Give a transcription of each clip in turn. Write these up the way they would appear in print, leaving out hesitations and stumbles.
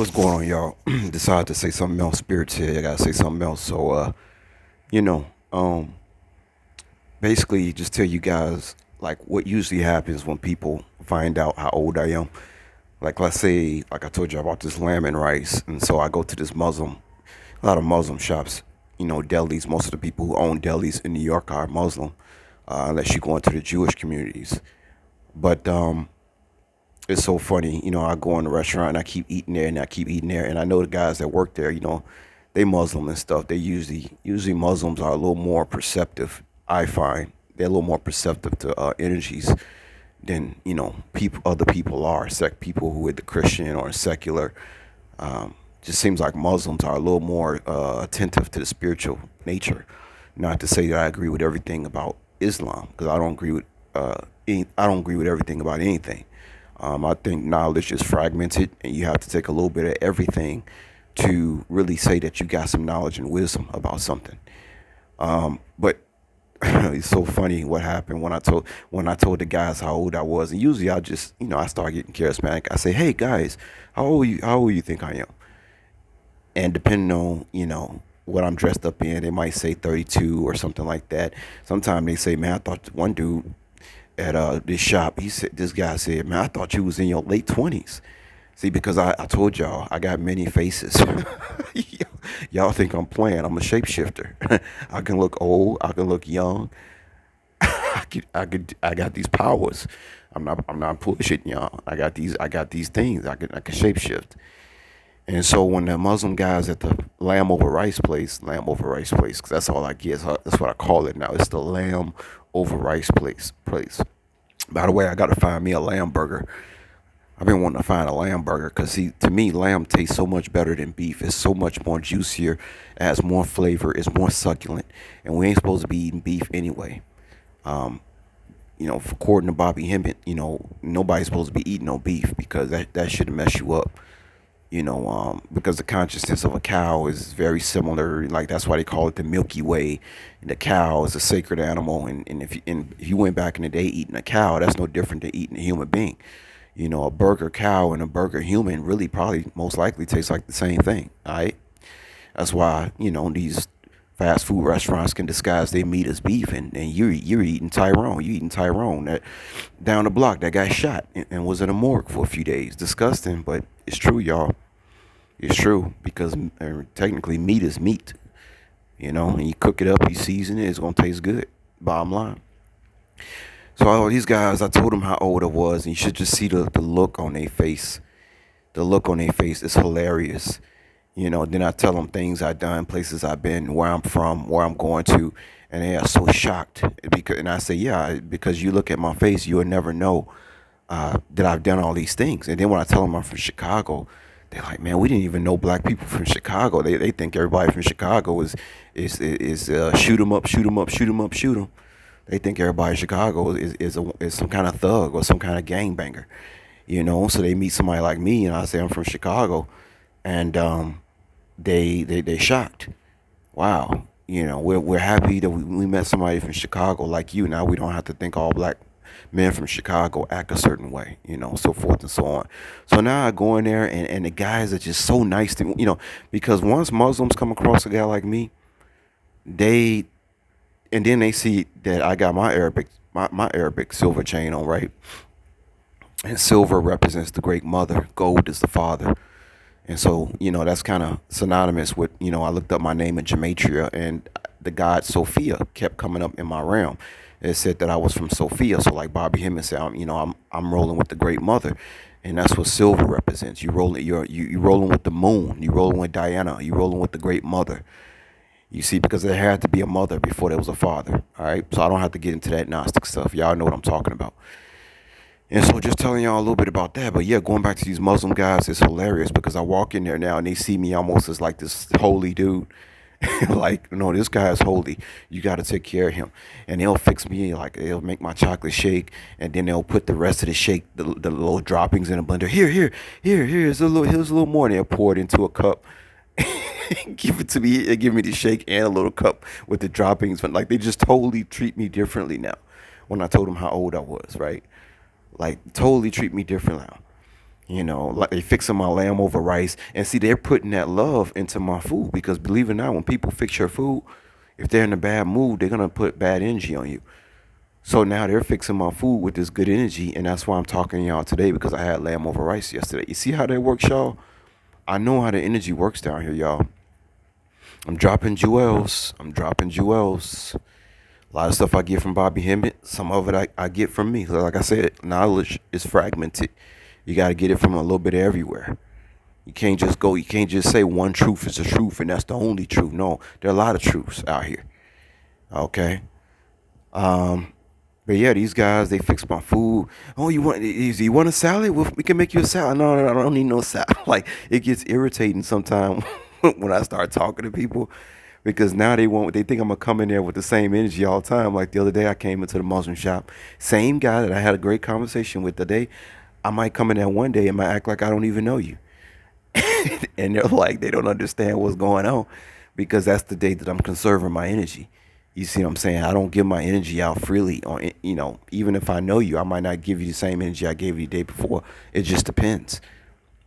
What's going on, y'all? Decided to say something else. Spirits here. I gotta say something else. So, you know, um, basically, just tell you guys like what usually happens when people find out how old I am. Like, let's say, like I told you about this lamb and rice, and so I go to this a lot of Muslim shops. Delis. Most of the people who own delis in New York are Muslim, unless you go into the Jewish communities. But it's so funny. I go in the restaurant and I keep eating there and I keep eating there. And I know the guys that work there, they Muslim and stuff. They usually Muslims are a little more perceptive. I find they're a little more perceptive to energies than people other people are. People who are the Christian or secular. Just seems like Muslims are a little more attentive to the spiritual nature. Not to say that I agree with everything about Islam, because I don't agree with everything about anything. I think knowledge is fragmented, and you have to take a little bit of everything to really say that you got some knowledge and wisdom about something. But it's so funny what happened when I told the guys how old I was, and usually I just I start getting charismatic. I say, "Hey guys, how old you think I am?" And depending on what I'm dressed up in, they might say 32 or something like that. Sometimes they say, "Man, I thought one dude at this shop, this guy said, man, I thought you was in your late 20s." See, because I told y'all I got many faces. Y'all think I'm playing. I'm a shapeshifter. I can look old. I can look young. I got these powers. I'm not pushing y'all. I got these things. I can shapeshift. And so when the Muslim guys at the lamb over rice place, because that's all I get. That's what I call it now. It's the lamb over rice place. By the way, I got to find me a lamb burger. I've been wanting to find a lamb burger because, see, to me, lamb tastes so much better than beef. It's so much more juicier, it has more flavor, it's more succulent, and we ain't supposed to be eating beef anyway. Um, according to Bobby Hemmett, nobody's supposed to be eating no beef because that should mess you up. Because the consciousness of a cow is very similar. Like that's why they call it the Milky Way. And the cow is a sacred animal, and if you went back in the day eating a cow, that's no different than eating a human being. A burger cow and a burger human really probably most likely tastes like the same thing. All right, that's why these fast food restaurants can disguise their meat as beef, and you're eating Tyrone. You eating Tyrone that down the block that got shot and was in a morgue for a few days. Disgusting, but it's true, y'all. It's true because technically meat is meat, and you cook it up, you season it, it's gonna taste good. Bottom line. So all these guys, I told them how old I was, and you should just see the look on their face. The look on their face is hilarious. Then I tell them things I've done, places I've been, where I'm from, where I'm going to, and they are so shocked. And I say, yeah, because you look at my face, you'll never know that I've done all these things. And then when I tell them I'm from Chicago, they're like, man, we didn't even know black people from Chicago. They think everybody from Chicago is shoot 'em up, shoot 'em up, shoot 'em up, shoot 'em. They think everybody in Chicago is some kind of thug or some kind of gangbanger. So they meet somebody like me, and I say I'm from Chicago, and they shocked. Wow, we're happy that we met somebody from Chicago like you. Now we don't have to think all black men from Chicago act a certain way, so forth and so on. So now I go in there, and the guys are just so nice to me, because once Muslims come across a guy like me, they and then they see that I got my Arabic silver chain on, right? And silver represents the great mother, gold is the father. And so, that's kind of synonymous with, I looked up my name in Gematria, and the god Sophia kept coming up in my realm. It said that I was from Sophia. So like Bobby Hemmett said, I'm rolling with the great mother. And that's what silver represents. You rolling with the moon. You rolling with Diana. You rolling with the great mother. You see, because there had to be a mother before there was a father. All right. So I don't have to get into that Gnostic stuff. Y'all know what I'm talking about. And so just telling y'all a little bit about that. But yeah, going back to these Muslim guys is hilarious because I walk in there now and they see me almost as like this holy dude. Like, no, this guy is holy. You got to take care of him. And they'll fix me, like, they'll make my chocolate shake. And then they'll put the rest of the shake, the little droppings in a blender. Here's a little more. And they'll pour it into a cup. Give it to me. They give me the shake and a little cup with the droppings. But like, they just totally treat me differently now when I told them how old I was, right? Like, totally treat me different now. You know, like they fixing my lamb over rice. And see, they're putting that love into my food because believe it or not, when people fix your food, if they're in a bad mood, they're gonna put bad energy on you. So now they're fixing my food with this good energy, and that's why I'm talking to y'all today because I had lamb over rice yesterday. You see how that works, y'all? I know how the energy works down here, y'all. I'm dropping jewels. I'm dropping jewels. A lot of stuff I get from Bobby Hemmett. Some of it I get from me. Like I said, knowledge is fragmented. You got to get it from a little bit everywhere. You can't just say one truth is the truth and that's the only truth. No, there are a lot of truths out here. Okay. Um, but yeah, these guys, they fix my food. Oh, you want a salad? Well, we can make you a salad. No, no, no, I don't need no salad. Like, it gets irritating sometimes when I start talking to people because now they think I'm gonna come in there with the same energy all the time. Like the other day I came into the Muslim shop, same guy that I had a great conversation with today. I might come in there one day and might act like I don't even know you. And they're like, they don't understand what's going on because that's the day that I'm conserving my energy. You see what I'm saying? I don't give my energy out freely on, even if I know you, I might not give you the same energy I gave you the day before. It just depends,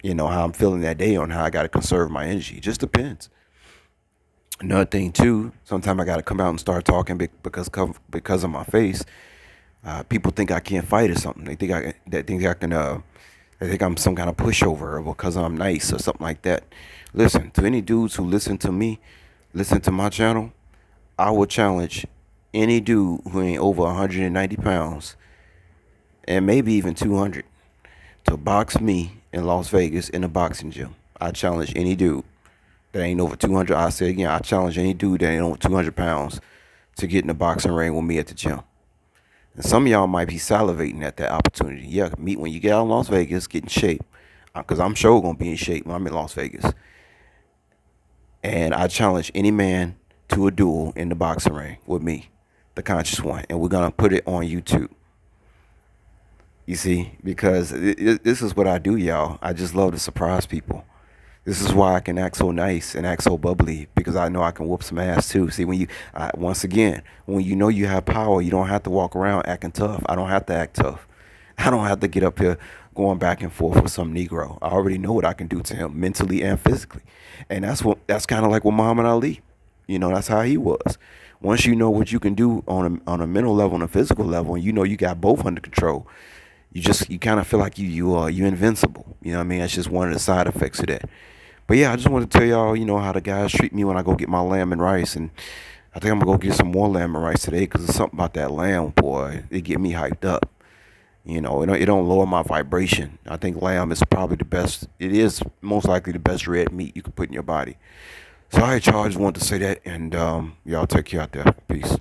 how I'm feeling that day on how I got to conserve my energy. It just depends. Another thing too, sometimes I got to come out and start talking because of my face. People think I can't fight or something. They think I'm some kind of pushover or because I'm nice or something like that. Listen, to any dudes who listen to my channel, I will challenge any dude who ain't over 190 pounds and maybe even 200 to box me in Las Vegas in a boxing gym. I challenge any dude that ain't over 200. I say again, I challenge any dude that ain't over 200 pounds to get in the boxing ring with me at the gym. And some of y'all might be salivating at that opportunity. Yeah, meet when you get out in Las Vegas, get in shape. Because I'm sure going to be in shape when I'm in Las Vegas. And I challenge any man to a duel in the boxing ring with me, the conscious one. And we're going to put it on YouTube. You see, because this is what I do, y'all. I just love to surprise people. This is why I can act so nice and act so bubbly because I know I can whoop some ass too. See, once again, when you know you have power, you don't have to walk around acting tough. I don't have to act tough. I don't have to get up here going back and forth with some Negro. I already know what I can do to him mentally and physically. And that's kind of like with Muhammad Ali. That's how he was. Once you know what you can do on a mental level and a physical level, and you got both under control, you kind of feel like you invincible. You know what I mean? That's just one of the side effects of that. But yeah, I just want to tell y'all, how the guys treat me when I go get my lamb and rice. And I think I'm going to go get some more lamb and rice today because there's something about that lamb, boy. It get me hyped up. It don't lower my vibration. I think lamb is probably the best. It is most likely the best red meat you can put in your body. So, all right, y'all, I just wanted to say that. And y'all take care out there. Peace.